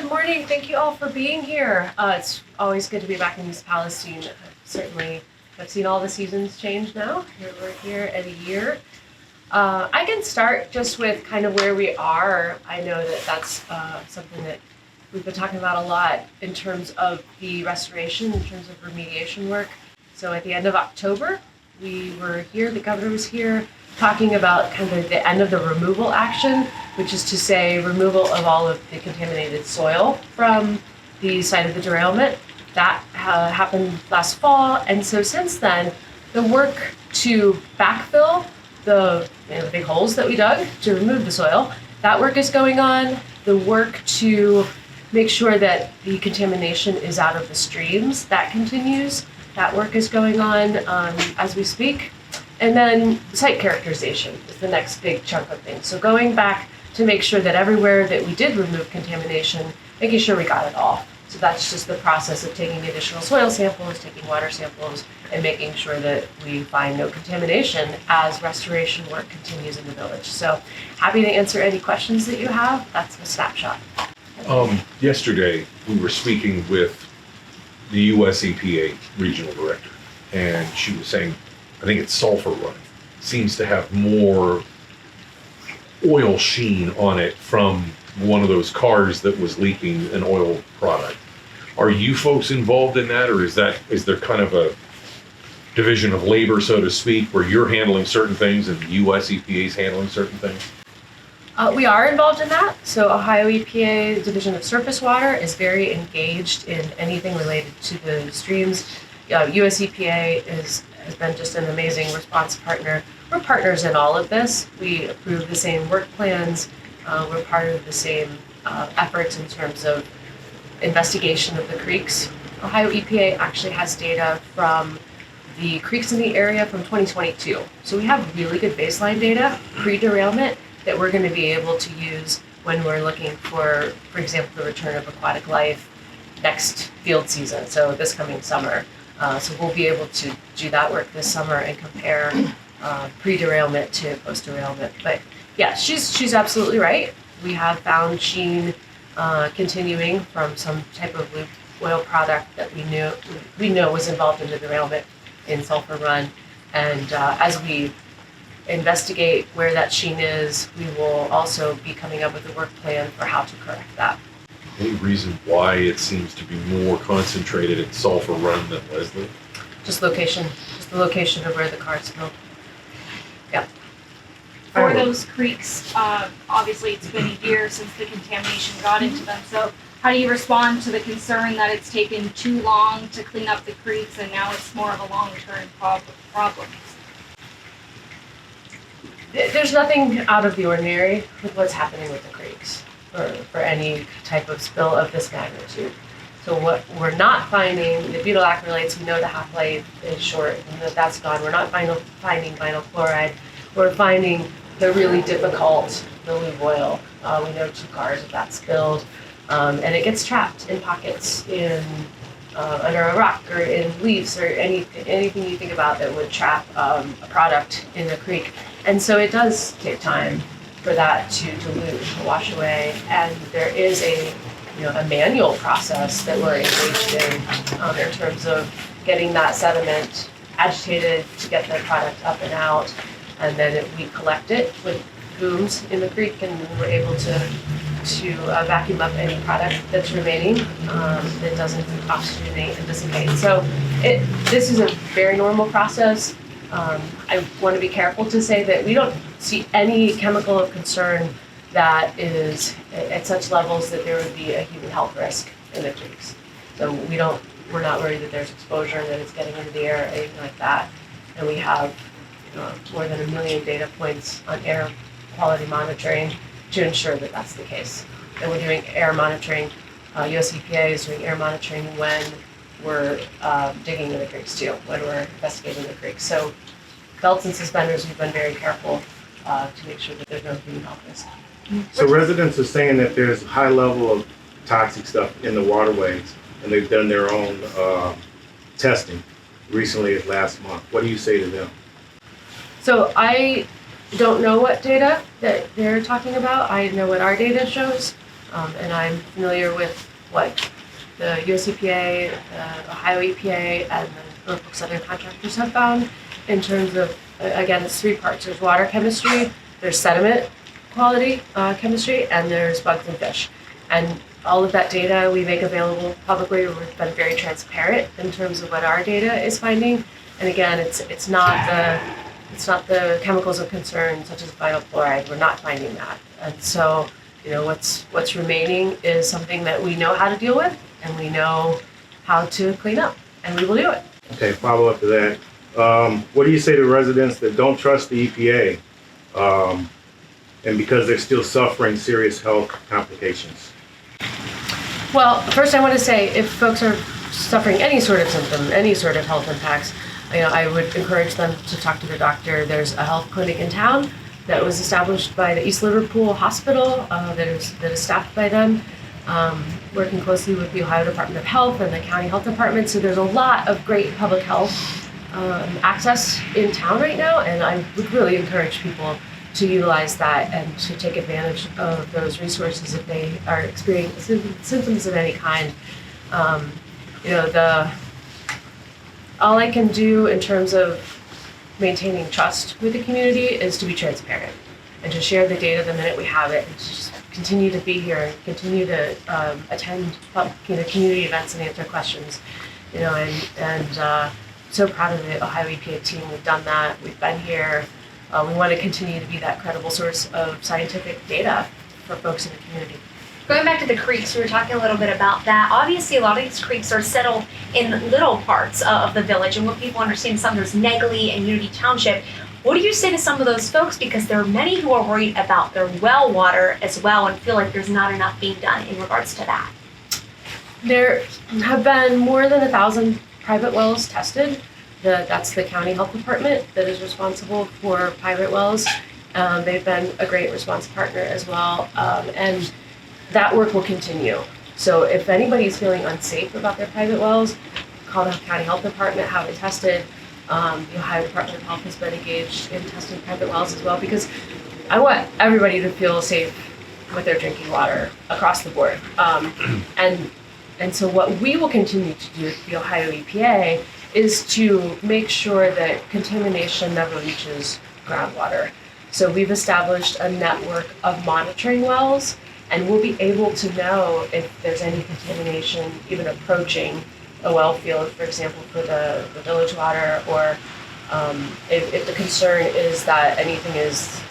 Good morning. Thank you all for being here. It's always good to be back in East Palestine. Certainly, I've seen all the seasons change now. We're here at a year. I can start just with kind of where we are. I know that that's something that we've been talking about a lot in terms of the restoration, in terms of remediation work. So at the end of October, we were here, the governor was here, talking about kind of the end of the removal action, which is to say removal of all of the contaminated soil from the site of the derailment. That happened last fall, and so since then, the work to backfill the big holes that we dug to remove the soil, that work is going on. The work to make sure that the contamination is out of the streams, that continues. That work is going on as we speak. And then site characterization is the next big chunk of things. So going back to make sure that everywhere that we did remove contamination, making sure we got it all. So that's just the process of taking additional soil samples, taking water samples, and making sure that we find no contamination as restoration work continues in the village. So happy to answer any questions that you have. That's a snapshot. Yesterday, we were speaking with the US EPA Regional Director, and she was saying, I think it's Sulphur Run, seems to have more oil sheen on it from one of those cars that was leaking an oil product. Are you folks involved in that, or is there kind of a division of labor, so to speak, where you're handling certain things and the US EPA is handling certain things? We are involved in that. So Ohio EPA Division of Surface Water is very engaged in anything related to the streams. US EPA has been just an amazing response partner. We're partners in all of this. We approve the same work plans. We're part of the same efforts in terms of investigation of the creeks. Ohio EPA actually has data from the creeks in the area from 2022. So we have really good baseline data pre-derailment that we're going to be able to use when we're looking for example, the return of aquatic life next field season, so this coming summer. So we'll be able to do that work this summer and compare pre-derailment to post-derailment. But yeah, she's absolutely right. We have found sheen continuing from some type of lube oil product that we know was involved in the derailment in Sulphur Run. And as we investigate where that sheen is, we will also be coming up with a work plan for how to correct that. Any reason why it seems to be more concentrated at Sulphur Run than Leslie? Just the location of where the car spilled. Yeah. For those creeks, obviously it's been a year since the contamination got into them. So how do you respond to the concern that it's taken too long to clean up the creeks and now it's more of a long-term problem? There's nothing out of the ordinary with what's happening with the creeks for any type of spill of this magnitude. So what we're not finding, the butyl acrylates, we know the half-life is short and that's gone. We're not finding vinyl chloride. We're finding the really difficult lube oil. We know 2 cars of that spilled, and it gets trapped in pockets under a rock or in leaves or anything you think about that would trap a product in a creek. And so it does take time for that to dilute, to wash away. And there is a manual process that we're engaged in terms of getting that sediment agitated to get the product up and out. And then we collect it with booms in the creek, and we're able to vacuum up any product that's remaining that doesn't oxygenate and dissipate. So this is a very normal process. I want to be careful to say that we don't see any chemical of concern that is at such levels that there would be a human health risk in the creeks. So we're not worried that there's exposure, that it's getting into the air or anything like that. And we have more than 1 million data points on air quality monitoring to ensure that that's the case. And we're doing air monitoring. US EPA is doing air monitoring when we're digging in the creeks too, when we're investigating the creeks. So belts and suspenders, we've been very careful to make sure that there's no human health risk. So residents are saying that there's a high level of toxic stuff in the waterways, and they've done their own testing recently as last month. What do you say to them? So I don't know what data that they're talking about. I know what our data shows. And I'm familiar with what the US EPA, the Ohio EPA, and the Norfolk Southern contractors have found in terms of, again, it's three parts. There's water chemistry, there's sediment quality chemistry, and there's bugs and fish. And all of that data we make available publicly. We've been very transparent in terms of what our data is finding. And again, it's not the chemicals of concern such as vinyl chloride. We're not finding that. And so, what's remaining is something that we know how to deal with, and we know how to clean up, and we will do it. Okay, follow up to that. What do you say to residents that don't trust the EPA, and because they're still suffering serious health complications? Well, first I want to say, if folks are suffering any sort of symptom, any sort of health impacts, I would encourage them to talk to their doctor. There's a health clinic in town that was established by the East Liverpool Hospital that is staffed by them, working closely with the Ohio Department of Health and the County Health Department. So there's a lot of great public health access in town right now, and I would really encourage people to utilize that and to take advantage of those resources if they are experiencing symptoms of any kind. All I can do in terms of maintaining trust with the community is to be transparent and to share the data the minute we have it, and to just continue to be here and continue to attend community events and answer questions. So proud of the Ohio EPA team. We've done that. We've been here. We want to continue to be that credible source of scientific data for folks in the community. Going back to the creeks, we were talking a little bit about that. Obviously, a lot of these creeks are settled in little parts of the village, and what people understand, some there's Negley and Unity Township. What do you say to some of those folks? Because there are many who are worried about their well water as well and feel like there's not enough being done in regards to that. There have been more than 1,000 private wells tested. That's the county health department that is responsible for private wells. They've been a great response partner as well, and that work will continue. So if anybody's feeling unsafe about their private wells, call the county health department, have it tested. The Ohio Department of Health has been engaged in testing private wells as well, because I want everybody to feel safe with their drinking water across the board. And so what we will continue to do at the Ohio EPA is to make sure that contamination never reaches groundwater. So we've established a network of monitoring wells, and we'll be able to know if there's any contamination even approaching a well field, for example, for the village water, or if the concern is that anything is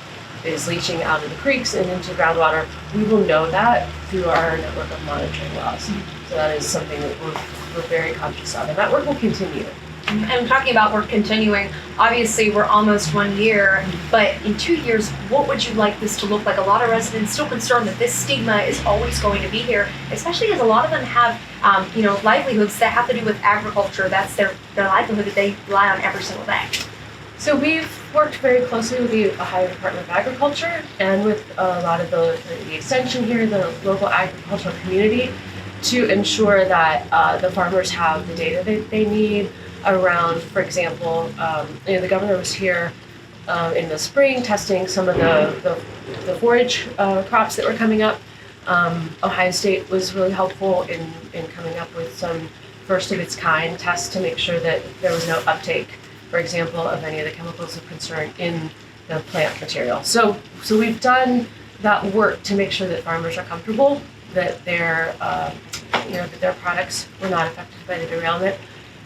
leaching out of the creeks and into groundwater, we will know that through our network of monitoring wells. So that is something that we're very conscious of, and that work will continue. And talking about work continuing, obviously we're almost 1 year, but in 2 years, what would you like this to look like? A lot of residents still concerned that this stigma is always going to be here, especially as a lot of them have, livelihoods that have to do with agriculture. That's their livelihood that they rely on every single day. So we've worked very closely with the Ohio Department of Agriculture and with a lot of the extension here, the local agricultural community, to ensure that the farmers have the data that they need around, for example, the governor was here in the spring testing some of the forage crops that were coming up. Ohio State was really helpful in coming up with some first of its kind tests to make sure that there was no uptake, for example, of any of the chemicals of concern in the plant material. So we've done that work to make sure that farmers are comfortable that their products were not affected by the derailment.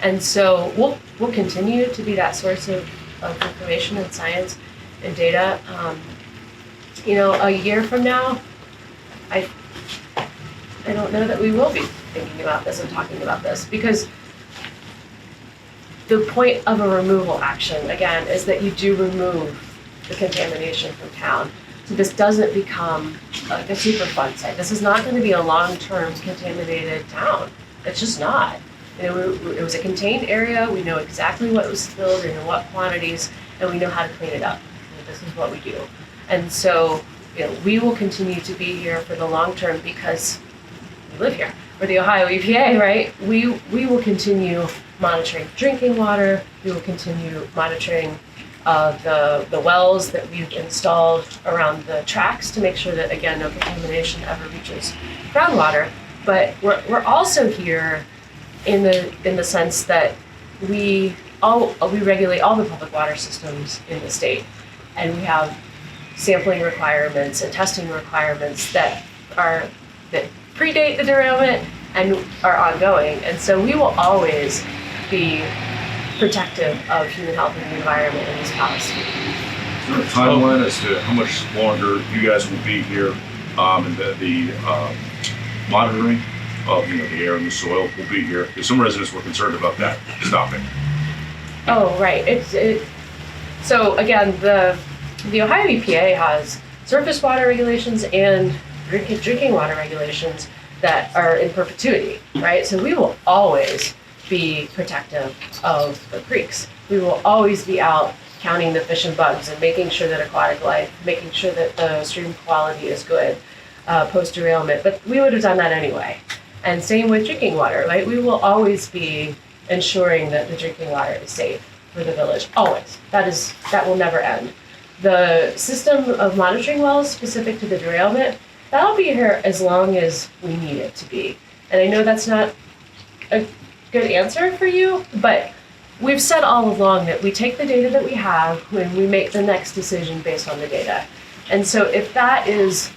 And so we'll continue to be that source of information and science and data. A year from now, I don't know that we will be thinking about this and talking about this, because the point of a removal action, again, is that you do remove the contamination from town. So this doesn't become like a super fun site. This is not going to be a long-term contaminated town. It's just not. It was a contained area. We know exactly what was spilled and in what quantities, and we know how to clean it up. This is what we do. And so, we will continue to be here for the long term because we live here. We're the Ohio EPA, right? We will continue monitoring drinking water. We will continue monitoring the wells that we've installed around the tracks to make sure that, again, no contamination ever reaches groundwater. But we're also here in the sense that we regulate all the public water systems in the state, and we have sampling requirements and testing requirements that predate the derailment and are ongoing. And so we will always be protective of human health and the environment in East Palestine. Is there a timeline as to how much longer you guys will be here, and the monitoring of the air and the soil will be here? Because some residents were concerned about that stopping. Oh, right. So again, the Ohio EPA has surface water regulations and drinking water regulations that are in perpetuity, right? So we will always be protective of the creeks. We will always be out counting the fish and bugs and making sure that aquatic life, making sure that the stream quality is good post derailment. But we would have done that anyway. And same with drinking water, right? We will always be ensuring that the drinking water is safe for the village, always. That will never end. The system of monitoring wells specific to the derailment, that'll be here as long as we need it to be. And I know that's not a good answer for you, but we've said all along that we take the data that we have when we make the next decision based on the data. And so if that is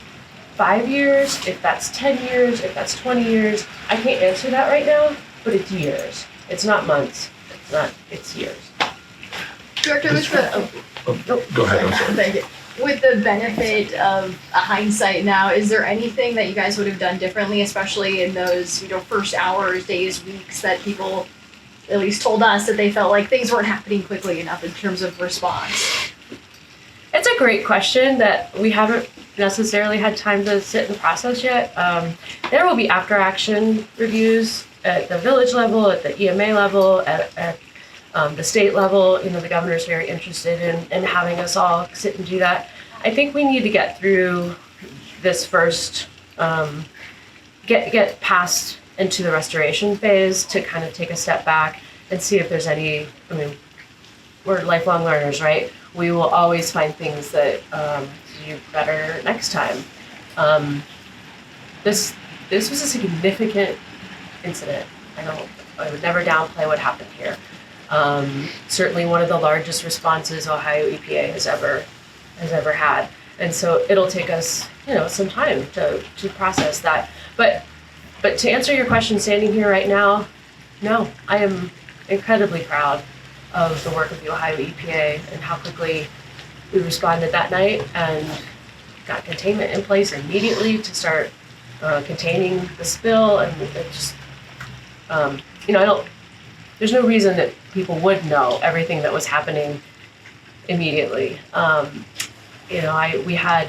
5 years, if that's 10 years, if that's 20 years, I can't answer that right now, but it's years. It's not months, it's years. Director, Go ahead, I'm sorry. Thank you. With the benefit of hindsight now, is there anything that you guys would have done differently, especially in those, first hours, days, weeks that people at least told us that they felt like things weren't happening quickly enough in terms of response? It's a great question that we haven't necessarily had time to sit and process yet. There will be after action reviews at the village level, at the EMA level, at the state level. The governor's very interested in having us all sit and do that. I think we need to get through this first, get past into the restoration phase to kind of take a step back and see if there's any, we're lifelong learners, right? We will always find things that do better next time. This was a significant incident. I would never downplay what happened here. Certainly one of the largest responses Ohio EPA has ever had. And so it'll take us, some time to process that. But to answer your question, standing here right now, no, I am incredibly proud of the work of the Ohio EPA and how quickly we responded that night and got containment in place immediately to start containing the spill. And it just, there's no reason that people would know everything that was happening immediately. We had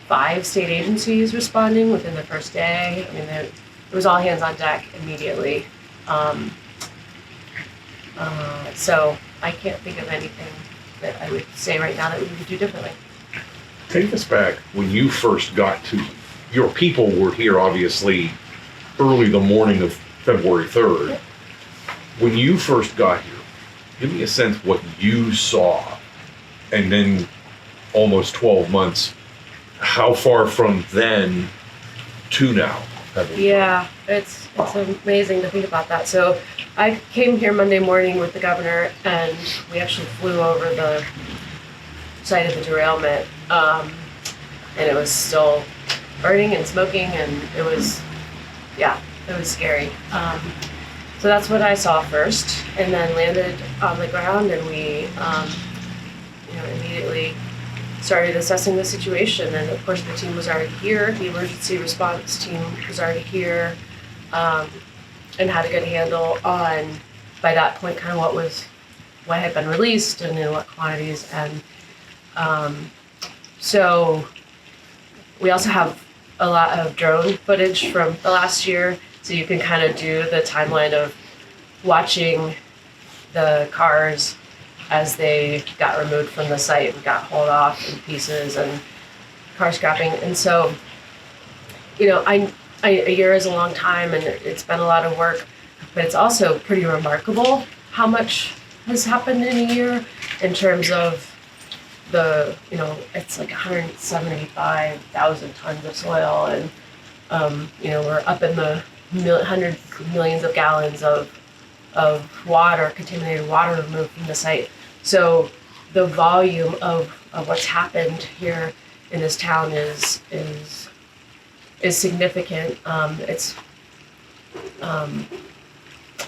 5 state agencies responding within the first day. It was all hands on deck immediately. So I can't think of anything that I would say right now that we would do differently. Take us back when you first got to, your people were here obviously early the morning of February 3rd. Yep. When you first got here, give me a sense what you saw, and then almost 12 months, how far from then to now have we Yeah, it's amazing to think about that. So I came here Monday morning with the governor, and we actually flew over the site of the derailment, and it was still burning and smoking, and it was scary. So that's what I saw first, and then landed on the ground, and we immediately started assessing the situation. And of course the team was already here, the emergency response team was already here, and had a good handle on, by that point, kind of what had been released and in what quantities. And so we also have a lot of drone footage from the last year, so you can kind of do the timeline of watching the cars as they got removed from the site and got hauled off in pieces and car scrapping. And so, a year is a long time, and it's been a lot of work, but it's also pretty remarkable how much has happened in a year in terms of it's like 175,000 tons of soil, and we're up in the hundreds of millions of gallons of water, contaminated water removed from the site. So the volume of what's happened here in this town is significant.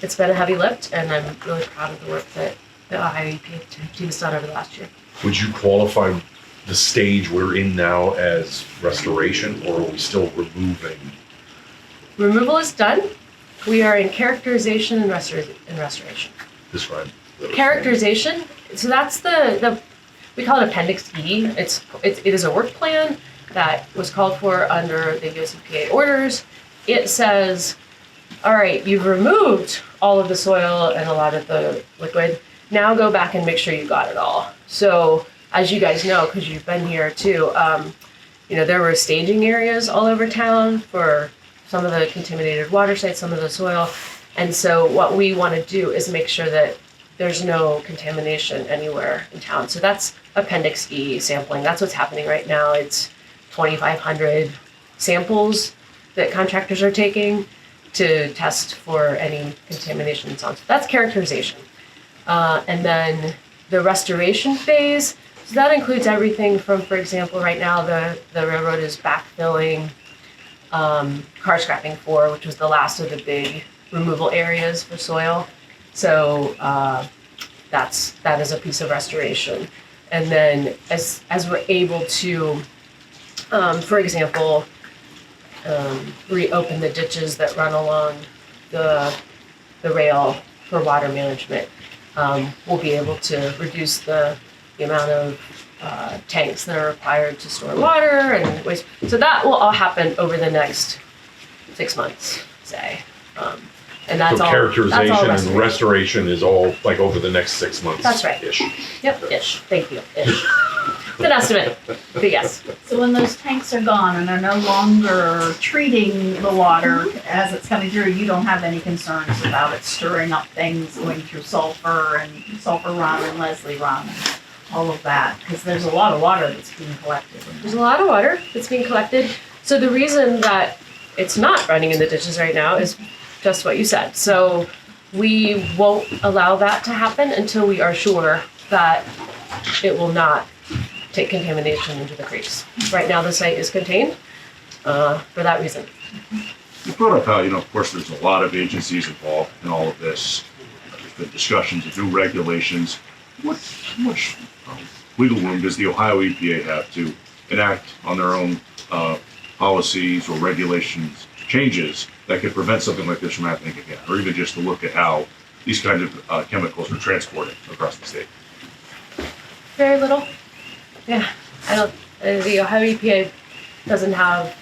It's been a heavy lift, and I'm really proud of the work that the Ohio EPA team has done over the last year. Would you qualify the stage we're in now as restoration, or are we still removing? Removal is done. We are in characterization and restoration. Describe. Characterization. So that's the we call it Appendix E. It is a work plan that was called for under the US EPA orders. It says, all right, you've removed all of the soil and a lot of the liquid. Now go back and make sure you got it all. So as you guys know, because you've been here too, there were staging areas all over town for some of the contaminated water sites, some of the soil. And so what we want to do is make sure that there's no contamination anywhere in town. So that's Appendix E sampling. That's what's happening right now. It's 2,500 samples that contractors are taking to test for any contamination and so on. So that's characterization. And then the restoration phase, so that includes everything from, for example, right now the railroad is backfilling car scrapping 4, which was the last of the big removal areas for soil. So that is a piece of restoration. And then as we're able to, for example, reopen the ditches that run along the rail for water management, we'll be able to reduce the amount of tanks that are required to store water and waste. So that will all happen over the next 6 months, say. And that's So all. characterization that's all and restoration is all like over the next 6 months. That's right. Ish. Yep, ish. Thank you. Ish. It's an estimate, but yes. So when those tanks are gone and are no longer treating the water as it's coming through, you don't have any concerns about it stirring up things going through Sulphur Run and Leslie Run and all of that? Because there's a lot of water that's being collected. There's a lot of water that's being collected. So the reason that it's not running in the ditches right now is just what you said. So we won't allow that to happen until we are sure that it will not take contamination into the creeks. Right now the site is contained for that reason. You brought up how, of course, there's a lot of agencies involved in all of this. There's been discussions of new regulations. How much wiggle room does the Ohio EPA have to enact on their own policies or regulations changes that could prevent something like this from happening again, or even just to look at how these kinds of chemicals are transported across the state? Very little. Yeah, I don't. The Ohio EPA doesn't have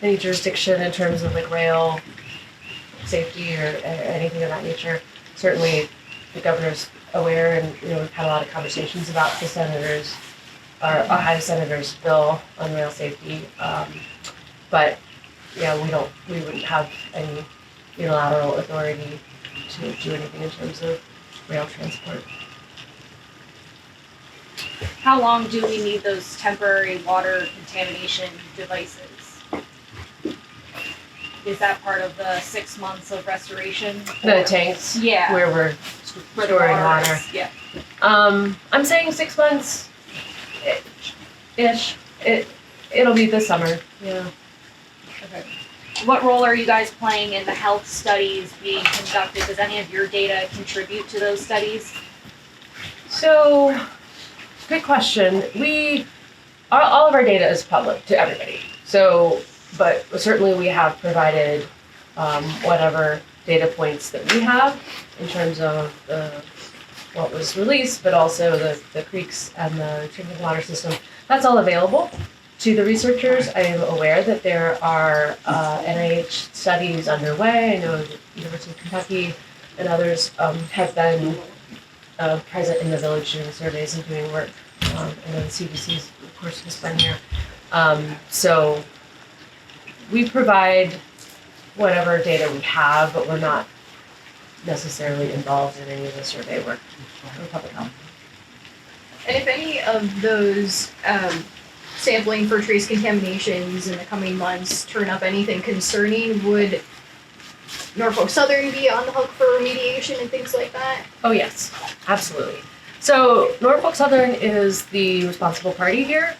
any jurisdiction in terms of like rail safety or anything of that nature. Certainly, the governor's aware, and we've had a lot of conversations about the senators, our Ohio senators' bill on rail safety. But yeah, we wouldn't have any unilateral authority to do anything in terms of rail transport. How long do we need those temporary water contamination devices? Is that part of the 6 months of restoration? The tanks, Yeah. where we're Where the storing water. is. Yeah. I'm saying 6 months, ish. It'll be this summer. Yeah. Okay. What role are you guys playing in the health studies being conducted? Does any of your data contribute to those studies? So, good question. All of our data is public to everybody. So, but certainly we have provided whatever data points that we have in terms of what was released, but also the creeks and the drinking water system. That's all available to the researchers. I am aware that there are NIH studies underway. I know the University of Kentucky and others have been present in the village doing surveys and doing work. And then the CDC's, of course, has been here. So we provide whatever data we have, but we're not necessarily involved in any of the survey work for public health. And if any of those sampling for trace contaminations in the coming months turn up anything concerning, would Norfolk Southern be on the hook for remediation and things like that? Oh, yes, absolutely. So Norfolk Southern is the responsible party here.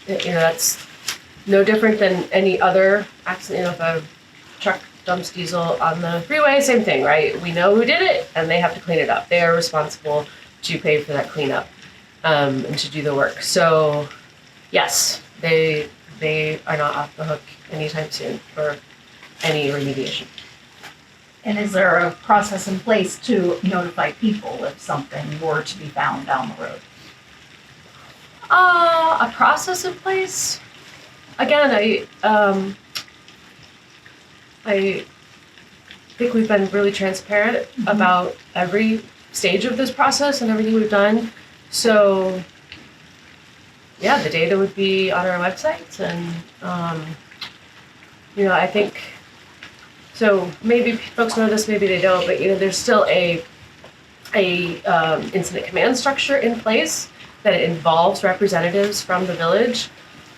That's no different than any other accident. If a truck dumps diesel on the freeway, same thing, right? We know who did it, and they have to clean it up. They are responsible to pay for that cleanup and to do the work. So, yes, they are not off the hook anytime soon for any remediation. And is there a process in place to notify people if something were to be found down the road? A process in place. Again, I think we've been really transparent about every stage of this process and everything we've done. So, yeah, the data would be on our websites, and I think. So maybe folks know this, maybe they don't, but there's still a incident command structure in place that involves representatives from the village.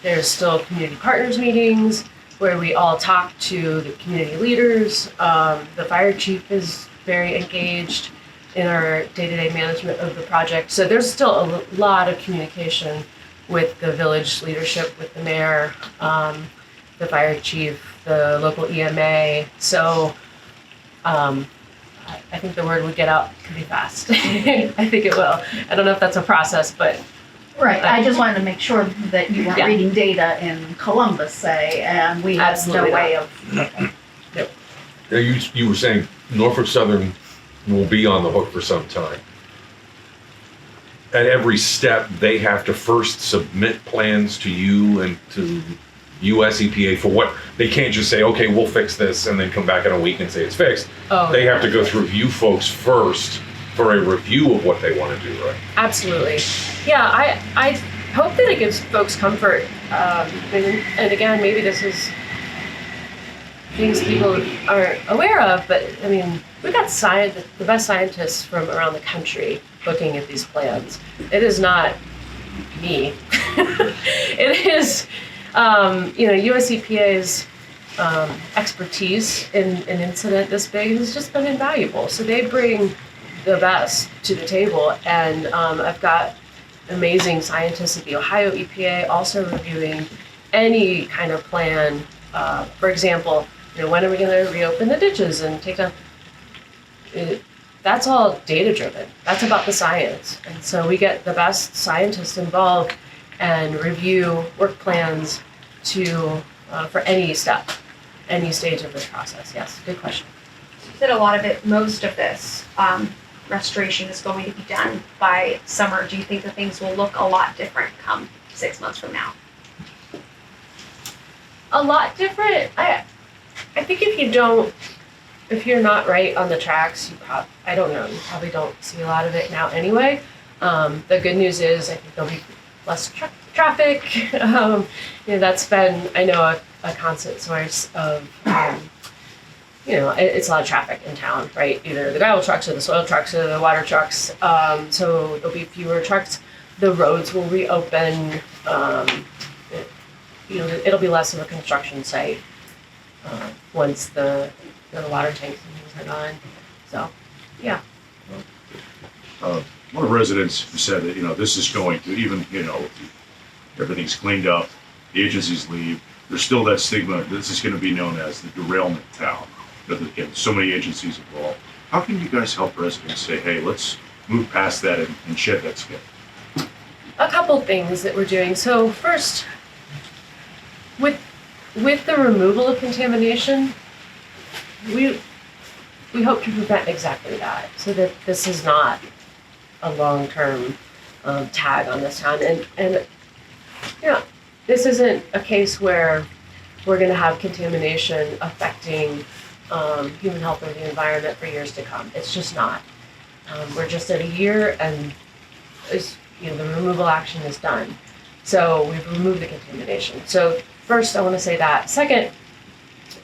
There's still community partners meetings where we all talk to the community leaders. The fire chief is very engaged in our day-to-day management of the project. So there's still a lot of communication with the village leadership, with the mayor, the fire chief, the local EMA. So I think the word would get out pretty fast. I think it will. I don't know if that's a process, but. Right, I just wanted to make sure that you weren't reading data in Columbus, say, and we had Absolutely no way of. Now, you were saying Norfolk Southern will be on the hook for some time. At every step, they have to first submit plans to you and to US EPA for what, they can't just say, okay, we'll fix this and then come back in a week and say it's fixed. Oh, They have to go through you folks first for a review of what they want to do, right? Absolutely. Yeah, I hope that it gives folks comfort. And again, maybe this is things people aren't aware of, but I mean, we've got the best scientists from around the country looking at these plans. It is not me. It is, US EPA's expertise in an incident this big has just been invaluable. So they bring the best to the table, and I've got amazing scientists at the Ohio EPA also reviewing any kind of plan. For example, when are we going to reopen the ditches and take down? That's all data driven. That's about the science, and so we get the best scientists involved and review work plans for any step, any stage of this process. Yes, good question. You said a lot of it, most of this restoration is going to be done by summer. Do you think that things will look a lot different come 6 months from now? A lot different. I think if you're not right on the tracks, you probably don't see a lot of it now anyway. The good news is I think there'll be less traffic. That's been, I know, a constant source of it's a lot of traffic in town, right? Either the gravel trucks or the soil trucks or the water trucks. So there'll be fewer trucks. The roads will reopen. It'll be less of a construction site once the water tanks and things are gone. So, yeah. One of the residents said that, this is going to, even, everything's cleaned up, the agencies leave, there's still that stigma, this is going to be known as the derailment town. Again, so many agencies involved. How can you guys help residents say, hey, let's move past that and shed that skin? A couple things that we're doing. So first, with the removal of contamination, we hope to prevent exactly that, so that this is not a long-term tag on this town. And this isn't a case where we're going to have contamination affecting human health or the environment for years to come. It's just not. We're just at a year, and the removal action is done. So we've removed the contamination. So first, I want to say that. Second,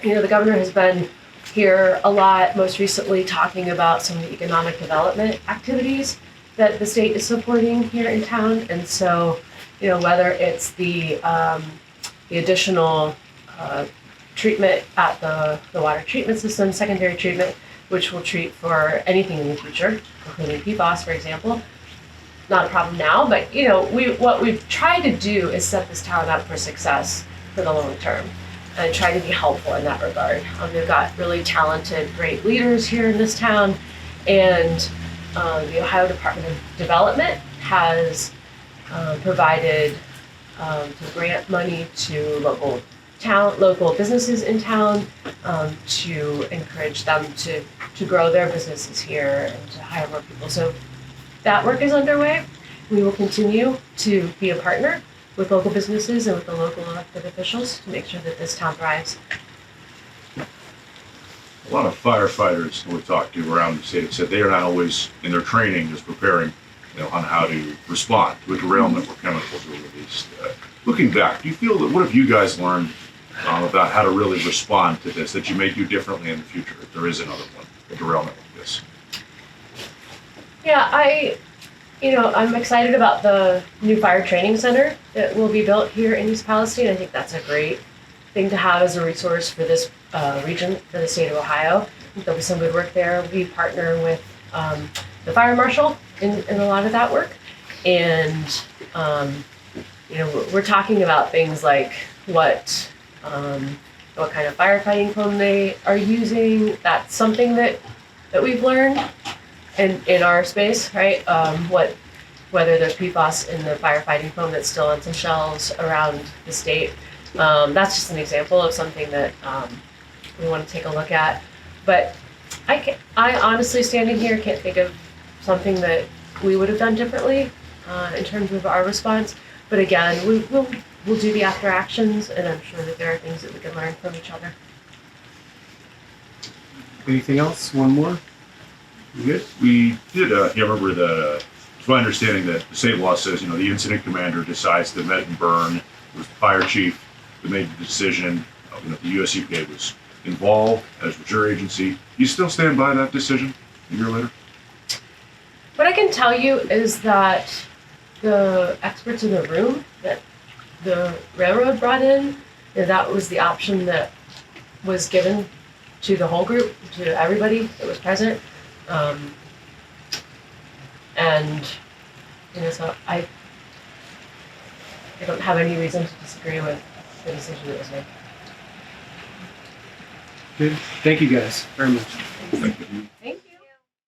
the governor has been hear a lot, most recently talking about some of the economic development activities that the state is supporting here in town. And so, whether it's the additional treatment at the water treatment system, secondary treatment, which will treat for anything in the future, including PFAS, for example. Not a problem now, but what we've tried to do is set this town up for success for the long term and try to be helpful in that regard. We've got really talented, great leaders here in this town, and the Ohio Department of Development has provided grant money to local businesses in town to encourage them to grow their businesses here and to hire more people. So that work is underway. We will continue to be a partner with local businesses and with the local elected officials to make sure that this town thrives. A lot of firefighters we talked to around the state said they are not always in their training just preparing, on how to respond to a derailment where chemicals are released. Looking back, do you feel that what have you guys learned about how to really respond to this that you may do differently in the future if there is another one, a derailment like this? Yeah, I'm excited about the new fire training center that will be built here in East Palestine. I think that's a great thing to have as a resource for this region, for the state of Ohio. I think there'll be some good work there. We partner with the fire marshal in a lot of that work. And, we're talking about things like what kind of firefighting foam they are using. That's something that we've learned in our space, right? Whether there's PFAS in the firefighting foam that's still on some shelves around the state. That's just an example of something that we want to take a look at. But I honestly, standing here, can't think of something that we would have done differently in terms of our response. But again, we'll do the after actions, and I'm sure that there are things that we can learn from each other. Anything else? One more? You good? We did, remember that, it's my understanding that the state law says, the incident commander decides the met and burn. It was the fire chief that made the decision. The US EPA was involved, as was your agency. You still stand by that decision a year later? What I can tell you is that the experts in the room that the railroad brought in, that was the option that was given to the whole group, to everybody that was present. So I don't have any reason to disagree with the decision that was made. Good. Thank you guys very much. Thank you.